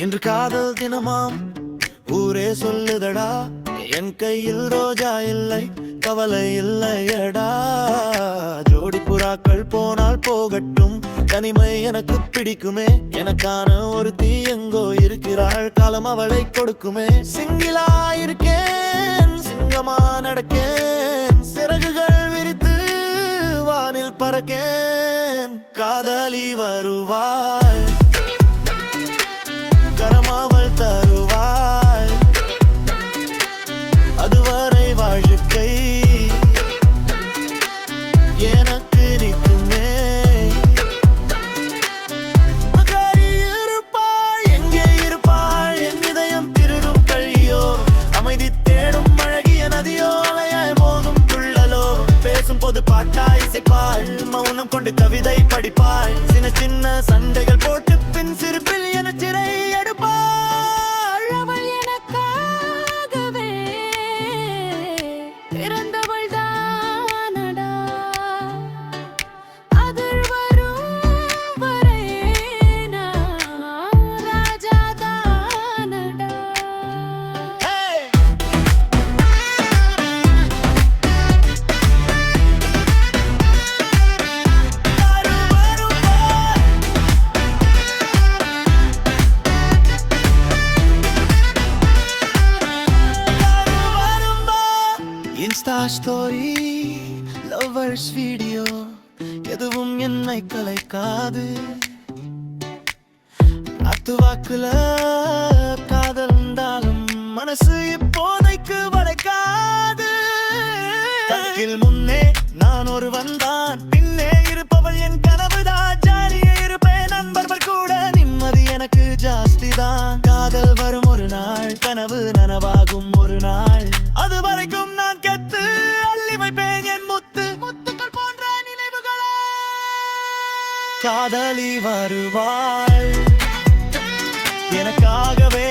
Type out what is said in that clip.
இன்று காதல் தினமாம் ஊரே சொல்லுதடா, என் கையில் ரோஜா இல்லை, கவலை இல்லையடா. ஜோடி புறாக்கள் போனால் போகட்டும், தனிமை எனக்கு பிடிக்குமே. எனக்கான ஒரு தீ எங்கோ இருக்கிறாள், காலம் அவளை கொடுக்குமே. சிங்கிளா இருக்கேன், சிங்கமா நடக்கேன், சிறகுகள் விரித்து வானில் பறக்கேன். காதலி வருவாள், கரமாவல் தருவாள், அதுவரை வாழ்க்கை எனக்கு நிற்குமே. இருப்பாள், எங்கே இருப்பாள், என் இதயம் திருடும் கழியோ, அமைதி தேடும் அழகிய நதியோ, அலையாய் மோதும் துள்ளலோ. பேசும் போது பாட்டாய் இசைப்பாள், மௌனம் கொண்டு கவிதை படிப்பாள், சின்ன சின்ன சண்டைகள் போட்டு பின் சிரிப்பில் என சிறை எடுப்பாள். அவள் எனக்காகவே பிறந்தவள் தானடா, அதில் வரும் வரை நான் ராஜா தானடா. இன்ஸ்டா ஸ்டோரி, லவ்வர்ஸ் வீடியோ, எதுவும் என்னை கலைக்காது. அத்துவாக்குல காதல் இருந்தாலும் மனசு இப்போதைக்கு வளைக்காது. தக்கில் முன்னே நான் ஒரு வந்தான், பின்னே இருப்பவள் என் கனவுதான். ஜாலியே இருப்பேன், நண்பர்கள் கூட நிம்மதி எனக்கு ஜாஸ்தி தான். காதல் வரும் ஒரு நாள், கனவு நனவாகும் ஒரு நாள், அது வரைக்கும் நான் கெத்து அள்ளி வைப்பேன் என் முத்து முத்துக்கள் போன்ற நினைவுகளை. காதலி வருவாள், எனக்காகவே